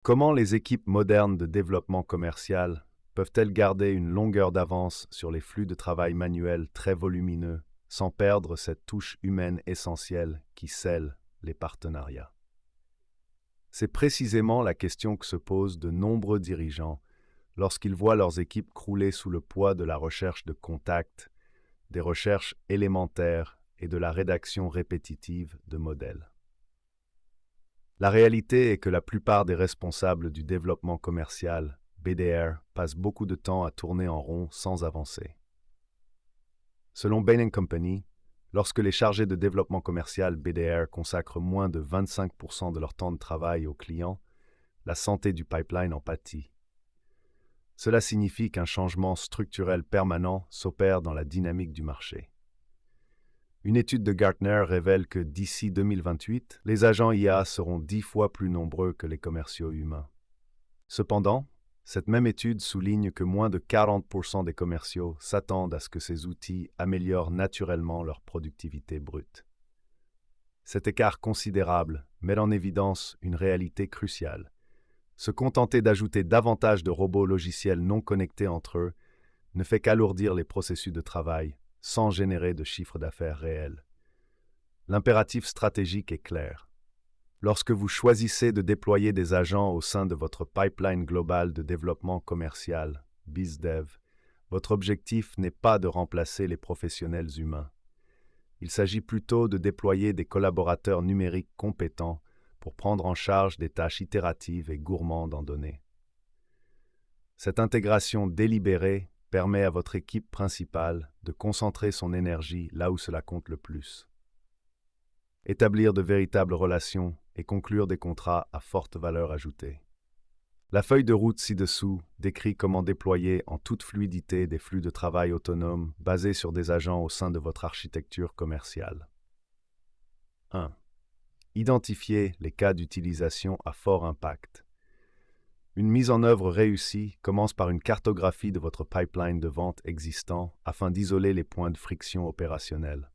Comment les équipes modernes de développement commercial peuvent-elles garder une longueur d'avance sur les flux de travail manuels très volumineux sans perdre cette touche humaine essentielle qui scelle les partenariats? C'est précisément la question que se posent de nombreux dirigeants lorsqu'ils voient leurs équipes crouler sous le poids de la recherche de contacts, des recherches élémentaires et de la rédaction répétitive de modèles. La réalité est que la plupart des responsables du développement commercial, BDR, passent beaucoup de temps à tourner en rond sans avancer. Selon Bain & Company, lorsque les chargés de développement commercial BDR consacrent moins de 25% de leur temps de travail aux clients, la santé du pipeline en pâtit. Cela signifie qu'un changement structurel permanent s'opère dans la dynamique du marché. Une étude de Gartner révèle que d'ici 2028, les agents IA seront 10 fois plus nombreux que les commerciaux humains. Cependant, cette même étude souligne que moins de 40% des commerciaux s'attendent à ce que ces outils améliorent naturellement leur productivité brute. Cet écart considérable met en évidence une réalité cruciale. Se contenter d'ajouter davantage de robots logiciels non connectés entre eux ne fait qu'alourdir les processus de travail sans générer de chiffre d'affaires réel. L'impératif stratégique est clair. Lorsque vous choisissez de déployer des agents au sein de votre pipeline global de développement commercial, BizDev, votre objectif n'est pas de remplacer les professionnels humains. Il s'agit plutôt de déployer des collaborateurs numériques compétents pour prendre en charge des tâches itératives et gourmandes en données. Cette intégration délibérée permet à votre équipe principale de concentrer son énergie là où cela compte le plus. Établir de véritables relations et conclure des contrats à forte valeur ajoutée. La feuille de route ci-dessous décrit comment déployer en toute fluidité des flux de travail autonomes basés sur des agents au sein de votre architecture commerciale. 1. Identifier les cas d'utilisation à fort impact. Une mise en œuvre réussie commence par une cartographie de votre pipeline de vente existant afin d'isoler les points de friction opérationnels.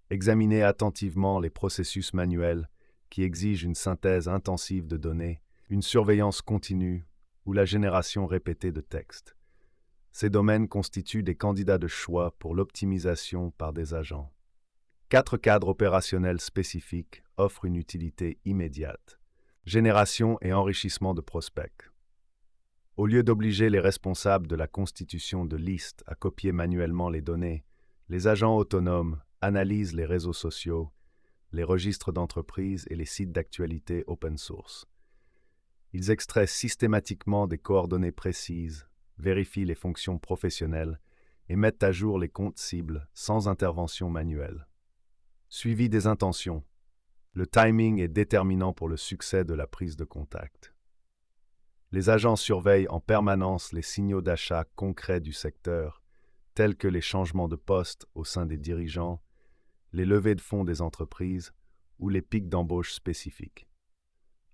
Examinez attentivement les processus manuels qui exigent une synthèse intensive de données, une surveillance continue ou la génération répétée de textes. Ces domaines constituent des candidats de choix pour l'optimisation par des agents. 4 cadres opérationnels spécifiques offrent une utilité immédiate. Génération et enrichissement de prospects. Au lieu d'obliger les responsables de la constitution de listes à copier manuellement les données, les agents autonomes analysent les réseaux sociaux, les registres d'entreprise et les sites d'actualité open source. Ils extraient systématiquement des coordonnées précises, vérifient les fonctions professionnelles et mettent à jour les comptes cibles sans intervention manuelle. Suivi des intentions. Le timing est déterminant pour le succès de la prise de contact. Les agents surveillent en permanence les signaux d'achat concrets du secteur, tels que les changements de poste au sein des dirigeants, les levées de fonds des entreprises ou les pics d'embauche spécifiques.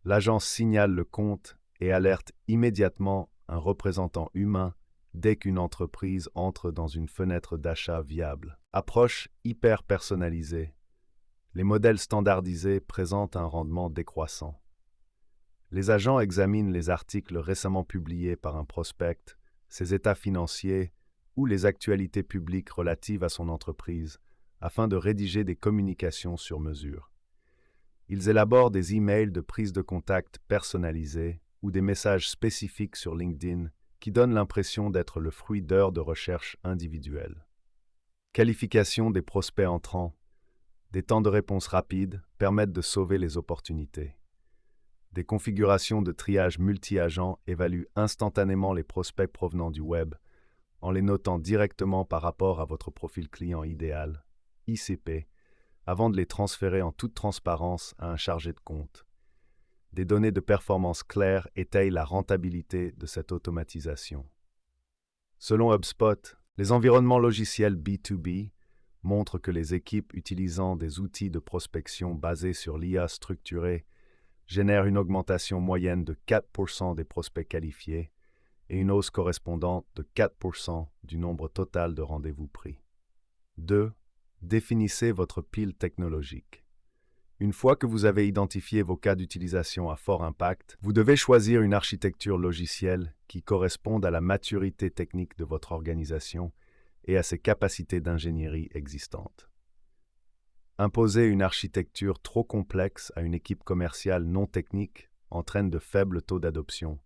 L'agent signale le compte et alerte immédiatement un représentant humain dès qu'une entreprise entre dans une fenêtre d'achat viable. Approche hyper personnalisée. Les modèles standardisés présentent un rendement décroissant. Les agents examinent les articles récemment publiés par un prospect, ses états financiers ou les actualités publiques relatives à son entreprise afin de rédiger des communications sur mesure. Ils élaborent des emails de prise de contact personnalisés ou des messages spécifiques sur LinkedIn qui donnent l'impression d'être le fruit d'heures de recherche individuelles. Qualification des prospects entrants. Des temps de réponse rapides permettent de sauver les opportunités. Des configurations de triage multi-agents évaluent instantanément les prospects provenant du web en les notant directement par rapport à votre profil client idéal, ICP, avant de les transférer en toute transparence à un chargé de compte. Des données de performance claires étayent la rentabilité de cette automatisation. Selon HubSpot, les environnements logiciels B2B montrent que les équipes utilisant des outils de prospection basés sur l'IA structurée génèrent une augmentation moyenne de 4% des prospects qualifiés et une hausse correspondante de 4% du nombre total de rendez-vous pris. 2. Définissez votre pile technologique. Une fois que vous avez identifié vos cas d'utilisation à fort impact, vous devez choisir une architecture logicielle qui corresponde à la maturité technique de votre organisation et à ses capacités d'ingénierie existantes. Imposer une architecture trop complexe à une équipe commerciale non technique entraîne de faibles taux d'adoption,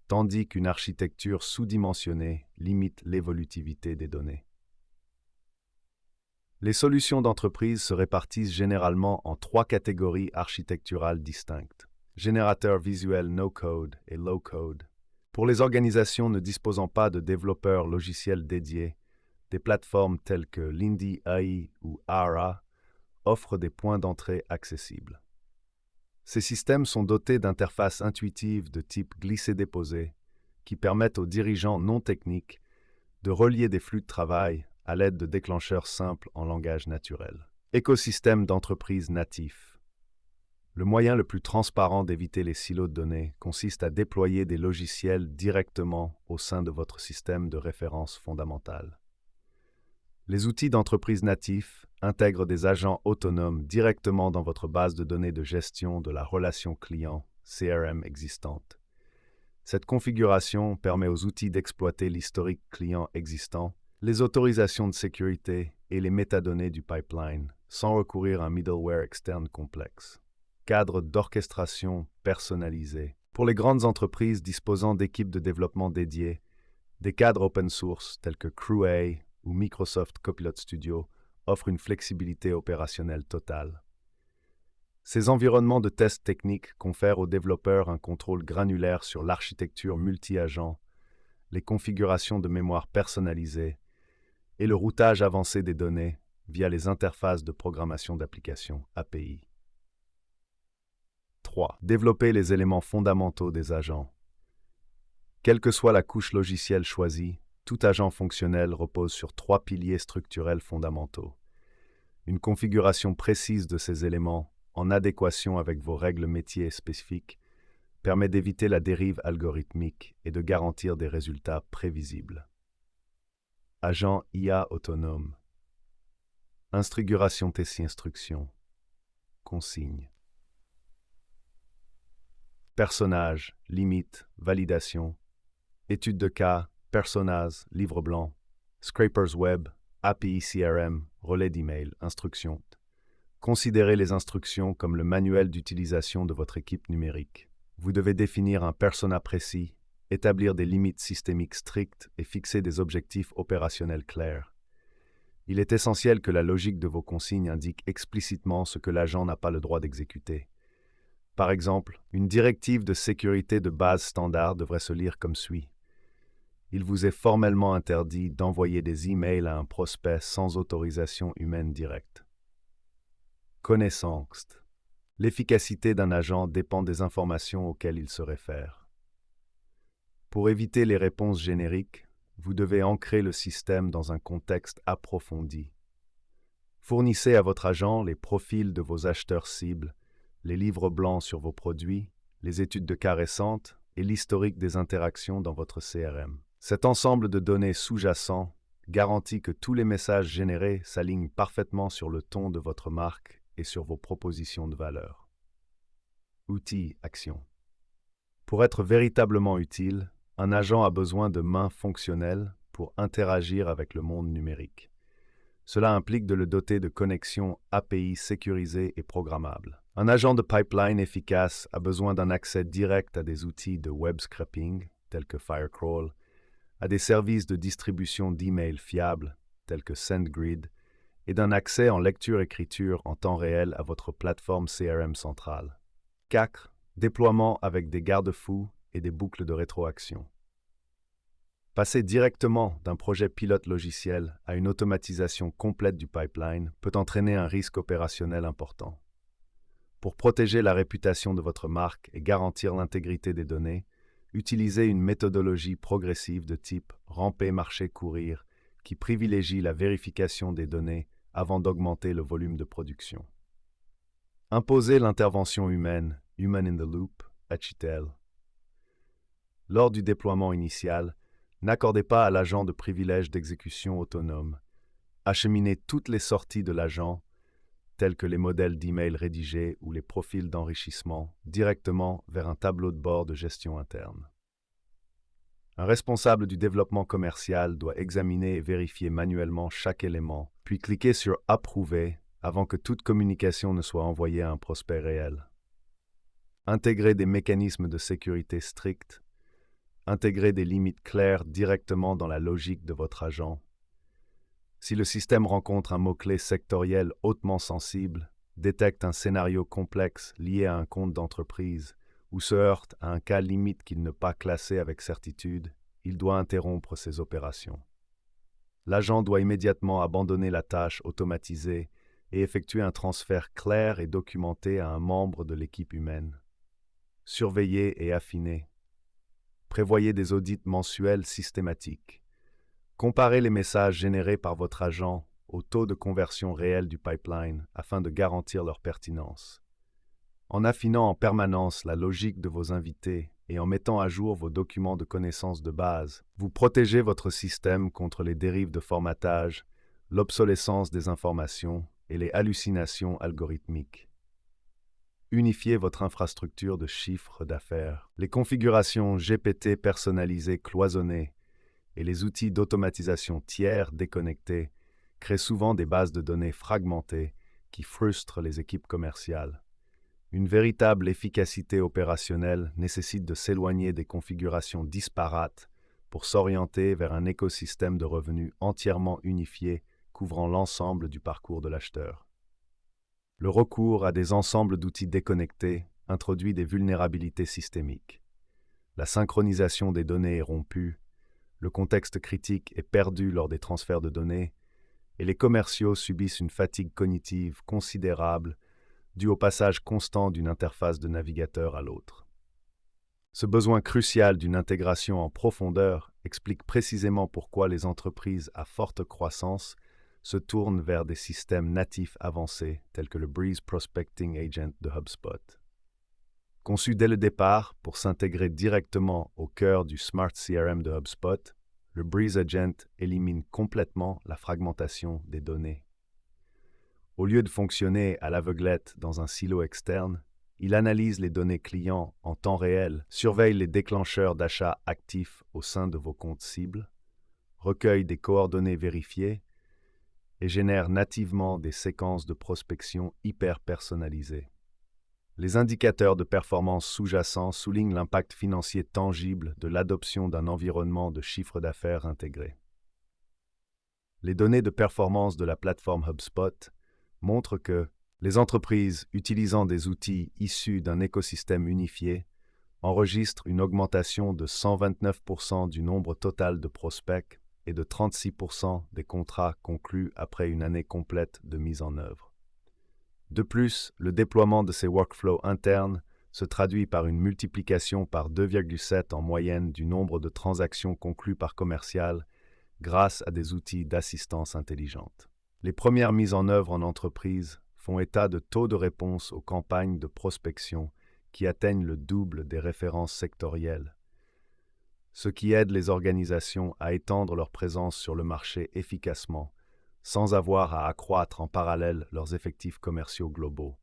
tandis qu'une architecture sous-dimensionnée limite l'évolutivité des données. Les solutions d'entreprise se répartissent généralement en 3 catégories architecturales distinctes: générateurs visuels no-code et low-code. Pour les organisations ne disposant pas de développeurs logiciels dédiés, des plateformes telles que Lindy AI ou Ara offrent des points d'entrée accessibles. Ces systèmes sont dotés d'interfaces intuitives de type glisser-déposer qui permettent aux dirigeants non techniques de relier des flux de travail à l'aide de déclencheurs simples en langage naturel. Écosystème d'entreprise natif. Le moyen le plus transparent d'éviter les silos de données consiste à déployer des logiciels directement au sein de votre système de référence fondamental. Les outils d'entreprise natifs intègrent des agents autonomes directement dans votre base de données de gestion de la relation client, CRM existante. Cette configuration permet aux outils d'exploiter l'historique client existant, les autorisations de sécurité et les métadonnées du pipeline, sans recourir à un middleware externe complexe. Cadre d'orchestration personnalisé. Pour les grandes entreprises disposant d'équipes de développement dédiées, des cadres open source tels que Crew-A ou Microsoft Copilot Studio offrent une flexibilité opérationnelle totale. Ces environnements de test techniques confèrent aux développeurs un contrôle granulaire sur l'architecture multi-agent, les configurations de mémoire personnalisées et le routage avancé des données via les interfaces de programmation d'applications API. 3. Développer les éléments fondamentaux des agents. Quelle que soit la couche logicielle choisie, tout agent fonctionnel repose sur 3 piliers structurels fondamentaux. Une configuration précise de ces éléments, en adéquation avec vos règles métiers spécifiques, permet d'éviter la dérive algorithmique et de garantir des résultats prévisibles. Agent IA autonome. Instruguration TC instruction. Consigne. Personnage, limite, validation. Étude de cas, personas, livre blanc. Scrapers web, API CRM, relais d'email, instructions. Considérez les instructions comme le manuel d'utilisation de votre équipe numérique. Vous devez définir un persona précis, établir des limites systémiques strictes et fixer des objectifs opérationnels clairs. Il est essentiel que la logique de vos consignes indique explicitement ce que l'agent n'a pas le droit d'exécuter. Par exemple, une directive de sécurité de base standard devrait se lire comme suit. Il vous est formellement interdit d'envoyer des emails à un prospect sans autorisation humaine directe. Connaissance. L'efficacité d'un agent dépend des informations auxquelles il se réfère. Pour éviter les réponses génériques, vous devez ancrer le système dans un contexte approfondi. Fournissez à votre agent les profils de vos acheteurs cibles, les livres blancs sur vos produits, les études de cas récentes et l'historique des interactions dans votre CRM. Cet ensemble de données sous-jacents garantit que tous les messages générés s'alignent parfaitement sur le ton de votre marque et sur vos propositions de valeur. Outils, actions. Pour être véritablement utile, un agent a besoin de mains fonctionnelles pour interagir avec le monde numérique. Cela implique de le doter de connexions API sécurisées et programmables. Un agent de pipeline efficace a besoin d'un accès direct à des outils de web scraping, tels que Firecrawl, à des services de distribution d'emails fiables, tels que SendGrid, et d'un accès en lecture-écriture en temps réel à votre plateforme CRM centrale. 4. Déploiement avec des garde-fous et des boucles de rétroaction. Passer directement d'un projet pilote logiciel à une automatisation complète du pipeline peut entraîner un risque opérationnel important. Pour protéger la réputation de votre marque et garantir l'intégrité des données, utilisez une méthodologie progressive de type ramper, marcher, courir qui privilégie la vérification des données avant d'augmenter le volume de production. Imposez l'intervention humaine, Human in the Loop, HITL. Lors du déploiement initial, n'accordez pas à l'agent de privilège d'exécution autonome. Acheminez toutes les sorties de l'agent tels que les modèles d'email rédigés ou les profils d'enrichissement, directement vers un tableau de bord de gestion interne. Un responsable du développement commercial doit examiner et vérifier manuellement chaque élément, puis cliquer sur « Approuver » avant que toute communication ne soit envoyée à un prospect réel. Intégrer des mécanismes de sécurité stricts. Intégrer des limites claires directement dans la logique de votre agent. Si le système rencontre un mot-clé sectoriel hautement sensible, détecte un scénario complexe lié à un compte d'entreprise ou se heurte à un cas limite qu'il ne pas classé avec certitude, il doit interrompre ses opérations. L'agent doit immédiatement abandonner la tâche automatisée et effectuer un transfert clair et documenté à un membre de l'équipe humaine. Surveiller et affiner. Prévoyez des audits mensuels systématiques. Comparez les messages générés par votre agent au taux de conversion réel du pipeline afin de garantir leur pertinence. En affinant en permanence la logique de vos invités et en mettant à jour vos documents de connaissances de base, vous protégez votre système contre les dérives de formatage, l'obsolescence des informations et les hallucinations algorithmiques. Unifiez votre infrastructure de chiffres d'affaires. Les configurations GPT personnalisées cloisonnées et les outils d'automatisation tiers déconnectés créent souvent des bases de données fragmentées qui frustrent les équipes commerciales. Une véritable efficacité opérationnelle nécessite de s'éloigner des configurations disparates pour s'orienter vers un écosystème de revenus entièrement unifié couvrant l'ensemble du parcours de l'acheteur. Le recours à des ensembles d'outils déconnectés introduit des vulnérabilités systémiques. La synchronisation des données est rompue, le contexte critique est perdu lors des transferts de données, et les commerciaux subissent une fatigue cognitive considérable due au passage constant d'une interface de navigateur à l'autre. Ce besoin crucial d'une intégration en profondeur explique précisément pourquoi les entreprises à forte croissance se tournent vers des systèmes natifs avancés tels que le Breeze Prospecting Agent de HubSpot. Conçu dès le départ pour s'intégrer directement au cœur du Smart CRM de HubSpot, le Breeze Agent élimine complètement la fragmentation des données. Au lieu de fonctionner à l'aveuglette dans un silo externe, il analyse les données clients en temps réel, surveille les déclencheurs d'achat actifs au sein de vos comptes cibles, recueille des coordonnées vérifiées et génère nativement des séquences de prospection hyper personnalisées. Les indicateurs de performance sous-jacents soulignent l'impact financier tangible de l'adoption d'un environnement de chiffre d'affaires intégré. Les données de performance de la plateforme HubSpot montrent que les entreprises utilisant des outils issus d'un écosystème unifié enregistrent une augmentation de 129% du nombre total de prospects et de 36% des contrats conclus après une année complète de mise en œuvre. De plus, le déploiement de ces workflows internes se traduit par une multiplication par 2,7 en moyenne du nombre de transactions conclues par commercial grâce à des outils d'assistance intelligente. Les premières mises en œuvre en entreprise font état de taux de réponse aux campagnes de prospection qui atteignent le double des références sectorielles, ce qui aide les organisations à étendre leur présence sur le marché efficacement, sans avoir à accroître en parallèle leurs effectifs commerciaux globaux.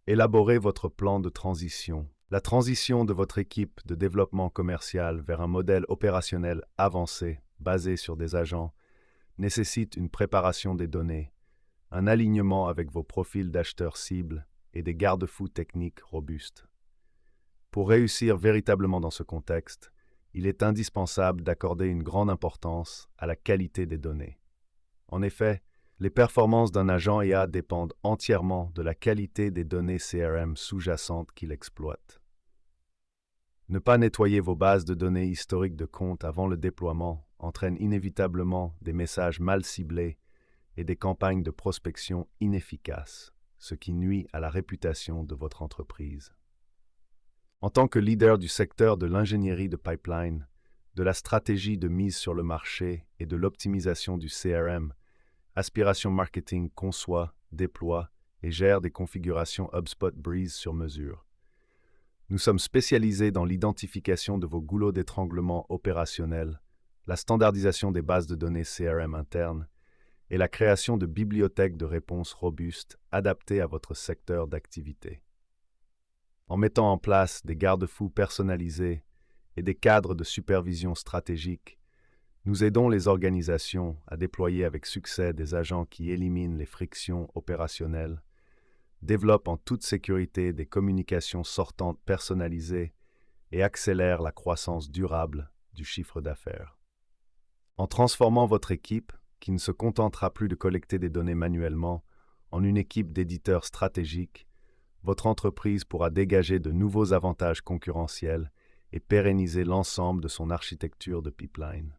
Élaborez votre plan de transition. La transition de votre équipe de développement commercial vers un modèle opérationnel avancé, basé sur des agents, nécessite une préparation des données, un alignement avec vos profils d'acheteurs cibles et des garde-fous techniques robustes. Pour réussir véritablement dans ce contexte, il est indispensable d'accorder une grande importance à la qualité des données. En effet, les performances d'un agent IA dépendent entièrement de la qualité des données CRM sous-jacentes qu'il exploite. Ne pas nettoyer vos bases de données historiques de compte avant le déploiement entraîne inévitablement des messages mal ciblés et des campagnes de prospection inefficaces, ce qui nuit à la réputation de votre entreprise. En tant que leader du secteur de l'ingénierie de pipeline, de la stratégie de mise sur le marché et de l'optimisation du CRM, Aspiration Marketing conçoit, déploie et gère des configurations HubSpot Breeze sur mesure. Nous sommes spécialisés dans l'identification de vos goulots d'étranglement opérationnels, la standardisation des bases de données CRM internes et la création de bibliothèques de réponses robustes adaptées à votre secteur d'activité. En mettant en place des garde-fous personnalisés et des cadres de supervision stratégique, nous aidons les organisations à déployer avec succès des agents qui éliminent les frictions opérationnelles, développent en toute sécurité des communications sortantes personnalisées et accélèrent la croissance durable du chiffre d'affaires. En transformant votre équipe, qui ne se contentera plus de collecter des données manuellement, en une équipe d'éditeurs stratégiques, votre entreprise pourra dégager de nouveaux avantages concurrentiels et pérenniser l'ensemble de son architecture de pipeline.